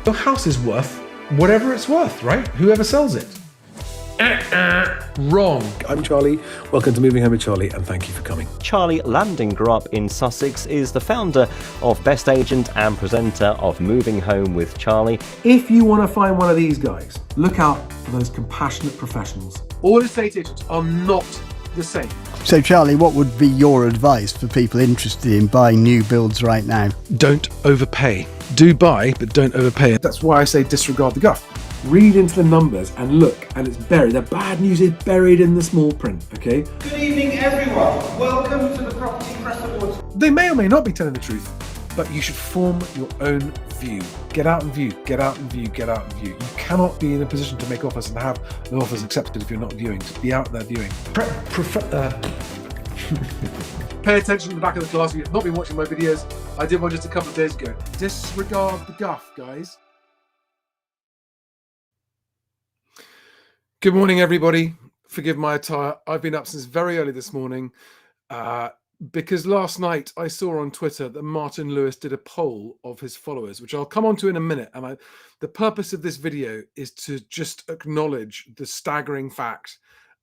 Your house is worth whatever it's worth, right? Whoever sells it. Wrong. I'm Charlie. Welcome to Moving Home with Charlie, and thank you for coming. Charlie Landing grew up in Sussex, is the founder of Best Agent and presenter of Moving Home with Charlie. If you want to find one of these guys, look out for those compassionate professionals. All estate agents are not the same. So Charlie, what would be your advice for people interested in buying new builds right now? Don't overpay. Do buy, but don't overpay. That's why I say disregard the guff. Read into the numbers and look, and it's buried. The bad news is buried in the small print, okay? Good evening, everyone. Welcome to the Property Press Awards. They may or may not be telling the truth, but you should form your own view. Get out and view, get out and view, get out and view. You cannot be in a position to make offers and have the offers accepted if you're not viewing. So be out there viewing. Pay attention to the back of the class if you've not been watching my videos. I did one just a couple of days ago. Disregard the guff, guys. Good morning, everybody. Forgive my attire. I've been up since very early this morning because last night I saw on Twitter that Martin Lewis did a poll of his followers, which I'll come on to in a minute. And the purpose of this video is to just acknowledge the staggering fact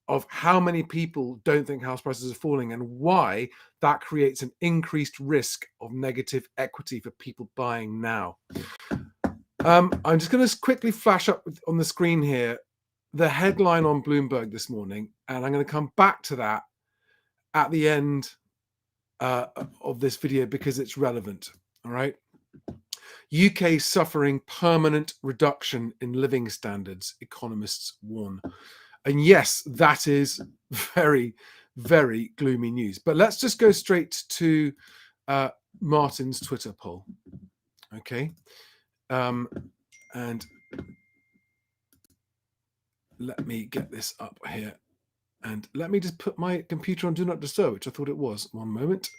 of how many people don't think house prices are falling and why that creates an increased risk of negative equity for people buying now. I'm just going to quickly flash up on the screen here the headline on Bloomberg this morning, and I'm going to come back to that at the end of this video because it's relevant. All right. UK suffering permanent reduction in living standards, economists warn. And yes, that is very, very gloomy news. But let's just go straight to Martin's Twitter poll. Okay. And let me get this up here. And let me just put my computer on Do Not Disturb, which I thought it was. One moment.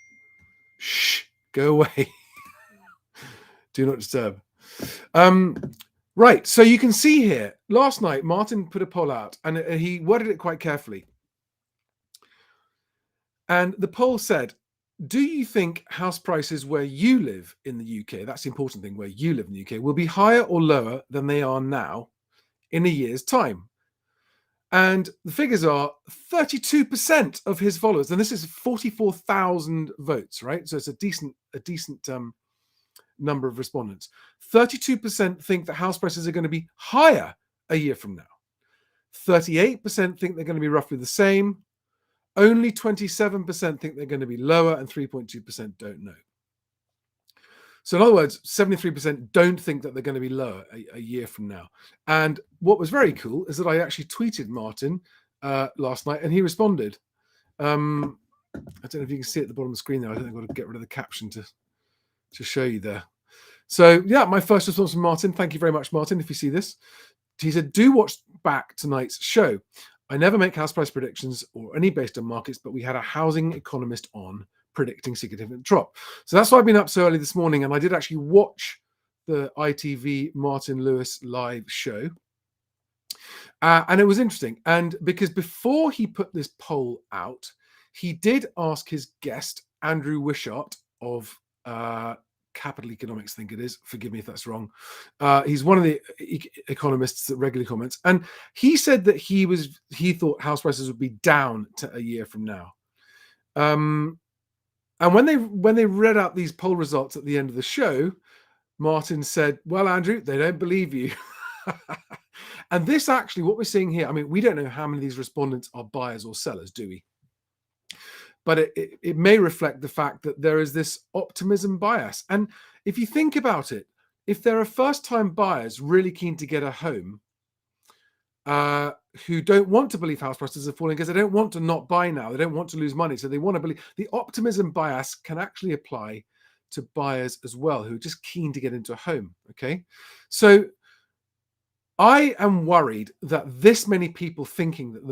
Shh, go away. Do Not Disturb. Right, so you can see here, last night, Martin put a poll out, and he worded it quite carefully. And the poll said, do you think house prices where you live in the UK, that's the important thing, where you live in the UK, will be higher or lower than they are now in a year's time? And the figures are 32% of his followers, and this is 44,000 votes, right? So it's a decent number of respondents. 32% think that house prices are going to be higher a year from now. 38% think they're going to be roughly the same. Only 27% think they're going to be lower, and 3.2% don't know. So in other words, 73% don't think that they're going to be lower a year from now. And what was very cool is that I actually tweeted Martin last night, and he responded. I don't know if you can see at the bottom of the screen there. I think I've got to get rid of the caption to show you there. So yeah, my first response from Martin. Thank you very much, Martin, if you see this. He said, do watch back tonight's show. I never make house price predictions or any based on markets, but we had a housing economist on predicting significant drop. So that's why I've been up so early this morning, and I did actually watch the ITV Martin Lewis live show. And it was interesting. And because before he put this poll out, he did ask his guest, Andrew Wishart of Capital Economics, I think it is. Forgive me if that's wrong. He's one of the economists that regularly comments. And he said that he thought house prices would be down to a year from now. And when they read out these poll results at the end of the show, Martin said, well, Andrew, they don't believe you. And this actually, what we're seeing here, I mean, we don't know how many of these respondents are buyers or sellers, do we? But it may reflect the fact that there is this optimism bias. And if you think about it, if there are first-time buyers really keen to get a home, who don't want to believe house prices are falling because they don't want to not buy now. They don't want to lose money. So they want to believe. The optimism bias can actually apply to buyers as well, who are just keen to get into a home. Okay. So I am worried that this many people thinking that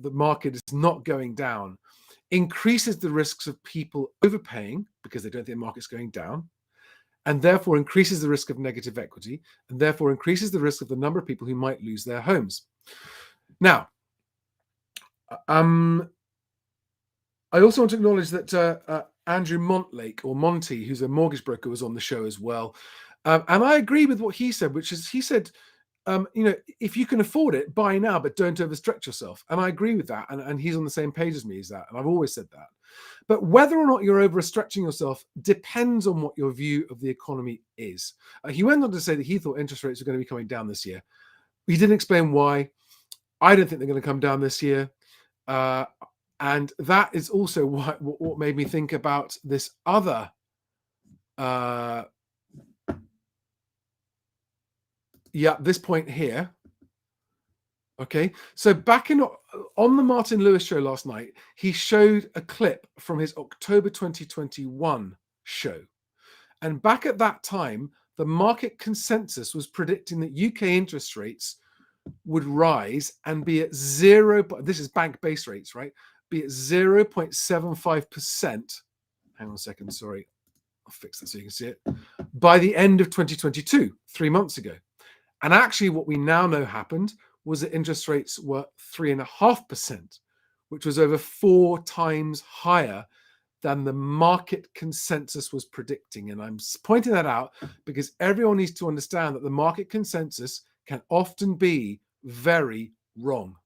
the market is not going down increases the risks of people overpaying because they don't think the market's going down, and therefore increases the risk of negative equity, and therefore increases the risk of the number of people who might lose their homes. Now, I also want to acknowledge that Andrew Montlake, or Monty, who's a mortgage broker, was on the show as well. And I agree with what he said, which is he said, if you can afford it, buy now, but don't overstretch yourself. And I agree with that. And he's on the same page as me as that. And I've always said that. But whether or not you're overstretching yourself depends on what your view of the economy is. He went on to say that he thought interest rates were going to be coming down this year. He didn't explain why. I don't think they're going to come down this year. And that is also what made me think about this other this point here. Okay, so back on the Martin Lewis show last night, he showed a clip from his October 2021 show. And back at that time, the market consensus was predicting that UK interest rates would rise and be at this is bank base rates, right? Be at 0.75%. Hang on a second, sorry. I'll fix that so you can see it. By the end of 2022, 3 months ago. And actually what we now know happened was that interest rates were 3.5%, which was over 4 times higher than the market consensus was predicting. And I'm pointing that out because everyone needs to understand that the market consensus can often be very wrong.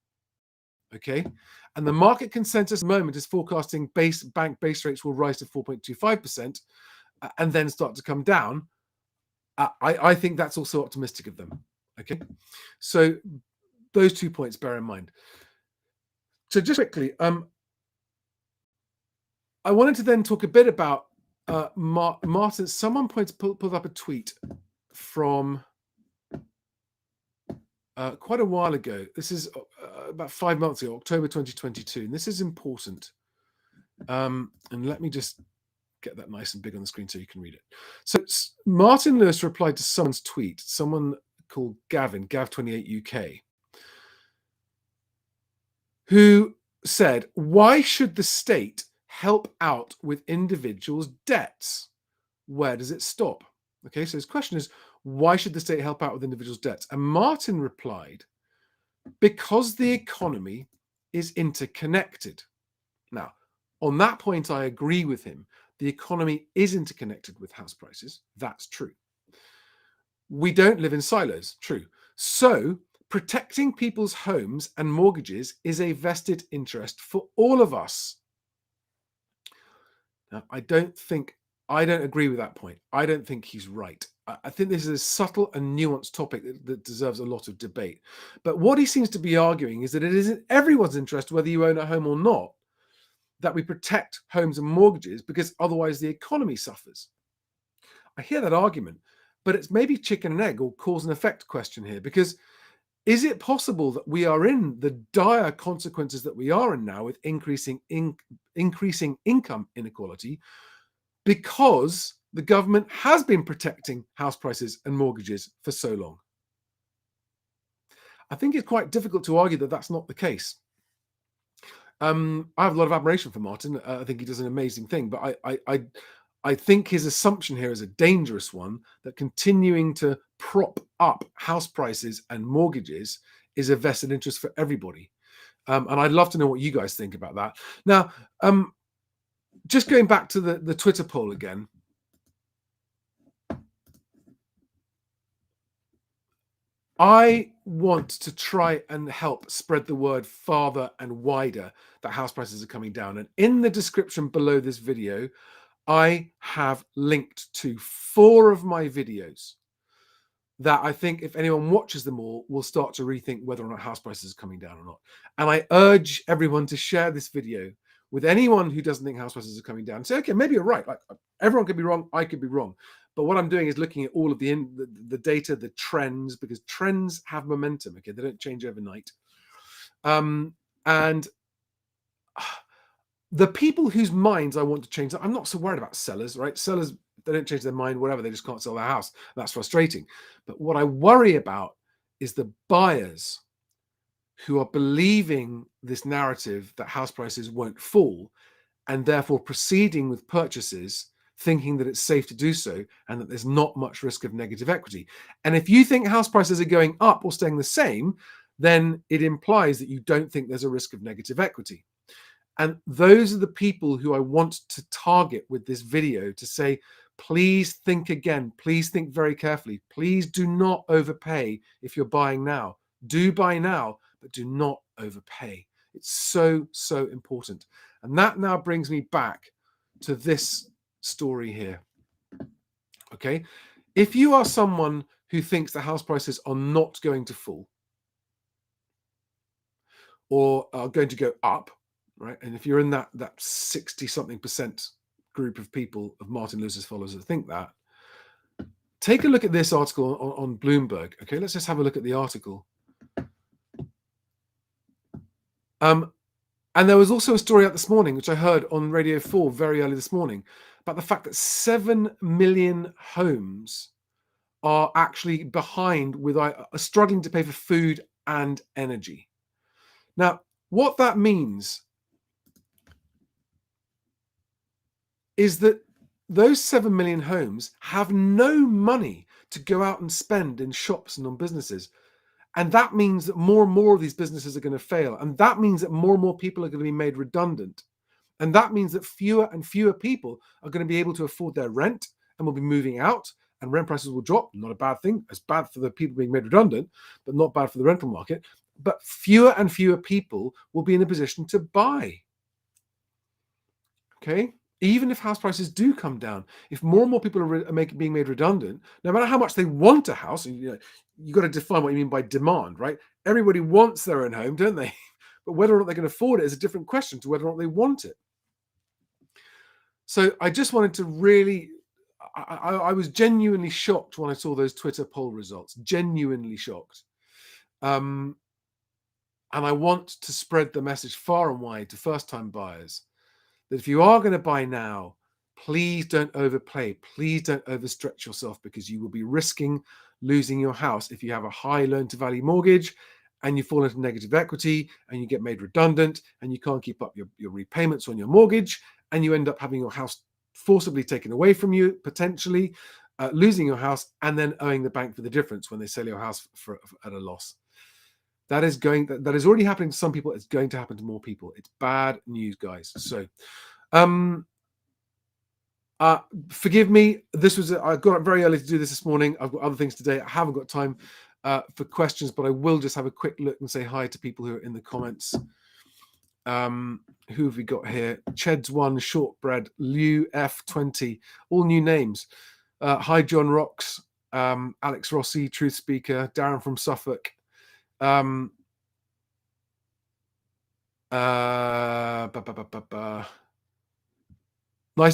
Okay. And the market consensus at the moment is forecasting bank base rates will rise to 4.25% and then start to come down. I think that's also optimistic of them. Okay. So those 2 points, bear in mind. So just quickly, I wanted to then talk a bit about Martin. Someone pulled up a tweet from quite a while ago. This is about 5 months ago, October 2022. And this is important. And let me just get that nice and big on the screen so you can read it. So Martin Lewis replied to someone's tweet, someone called Gavin, Gav28UK, who said, why should the state help out with individuals' debts? Where does it stop? Okay, so his question is, why should the state help out with individuals' debts? And Martin replied, because the economy is interconnected. Now, on that point, I agree with him. The economy is interconnected with house prices. That's true. We don't live in silos. True. So protecting people's homes and mortgages is a vested interest for all of us. Now, I don't agree with that point. I don't think he's right. I think this is a subtle and nuanced topic that deserves a lot of debate. But what he seems to be arguing is that it is in everyone's interest, whether you own a home or not, that we protect homes and mortgages, because otherwise the economy suffers. I hear that argument, but it's maybe chicken and egg or cause and effect question here, because is it possible that we are in the dire consequences that we are in now with increasing income inequality because the government has been protecting house prices and mortgages for so long? I think it's quite difficult to argue that that's not the case. I have a lot of admiration for Martin. I think he does an amazing thing, but I think his assumption here is a dangerous one, that continuing to prop up house prices and mortgages is a vested interest for everybody. And I'd love to know what you guys think about that. Now, just going back to the Twitter poll again. I want to try and help spread the word farther and wider that house prices are coming down. And in the description below this video, I have linked to 4 of my videos that I think if anyone watches them all will start to rethink whether or not house prices are coming down or not. And I urge everyone to share this video with anyone who doesn't think house prices are coming down. Say, okay, maybe you're right. Like, everyone could be wrong. I could be wrong. But what I'm doing is looking at all of the data, the trends, because trends have momentum. Okay, they don't change overnight. And the people whose minds I want to change, I'm not so worried about sellers, right? Sellers, they don't change their mind, whatever. They just can't sell their house. That's frustrating. But what I worry about is the buyers who are believing this narrative that house prices won't fall and therefore proceeding with purchases thinking that it's safe to do so and that there's not much risk of negative equity. And if you think house prices are going up or staying the same, then it implies that you don't think there's a risk of negative equity. And those are the people who I want to target with this video to say, Please think again. Please think very carefully. Please do not overpay if you're buying now. Do buy now, but do not overpay. It's so, so important. And that now brings me back to this story here. Okay. If you are someone who thinks that house prices are not going to fall or are going to go up, right? And if you're in that 60-something% group of people, of Martin Lewis's followers that think that, take a look at this article on Bloomberg. Okay, let's just have a look at the article. And there was also a story out this morning, which I heard on Radio 4 very early this morning, about the fact that 7 million homes are actually behind with struggling to pay for food and energy. Now, what that means is that those 7 million homes have no money to go out and spend in shops and on businesses. And that means that more and more of these businesses are going to fail. And that means that more and more people are going to be made redundant. And that means that fewer and fewer people are going to be able to afford their rent and will be moving out, and rent prices will drop. Not a bad thing. It's bad for the people being made redundant, but not bad for the rental market. But fewer and fewer people will be in a position to buy. Okay? Even if house prices do come down, if more and more people are being made redundant, no matter how much they want a house, and you've got to define what you mean by demand, right? Everybody wants their own home, don't they? But whether or not they can afford it is a different question to whether or not they want it. So I just wanted to really, I was genuinely shocked when I saw those Twitter poll results, genuinely shocked. And I want to spread the message far and wide to first-time buyers that if you are going to buy now, please don't overpay. Please don't overstretch yourself, because you will be risking losing your house if you have a high loan-to-value mortgage and you fall into negative equity and you get made redundant and you can't keep up your repayments on your mortgage, and you end up having your house forcibly taken away from you, potentially losing your house, and then owing the bank for the difference when they sell your house at a loss. That is already happening to some people. It's going to happen to more people. It's bad news, guys. So, forgive me. I got up very early to do this morning. I've got other things today. I haven't got time for questions, but I will just have a quick look and say hi to people who are in the comments. Who have we got here? Cheds1, Shortbread, Liu F20, all new names. Hi, John Rocks, Alex Rossi, Truth Speaker, Darren from Suffolk. Nice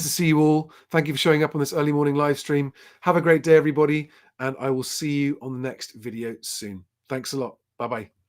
to see you all. Thank you for showing up on this early morning live stream. Have a great day, everybody, and I will see you on the next video soon. Thanks a lot. Bye-bye.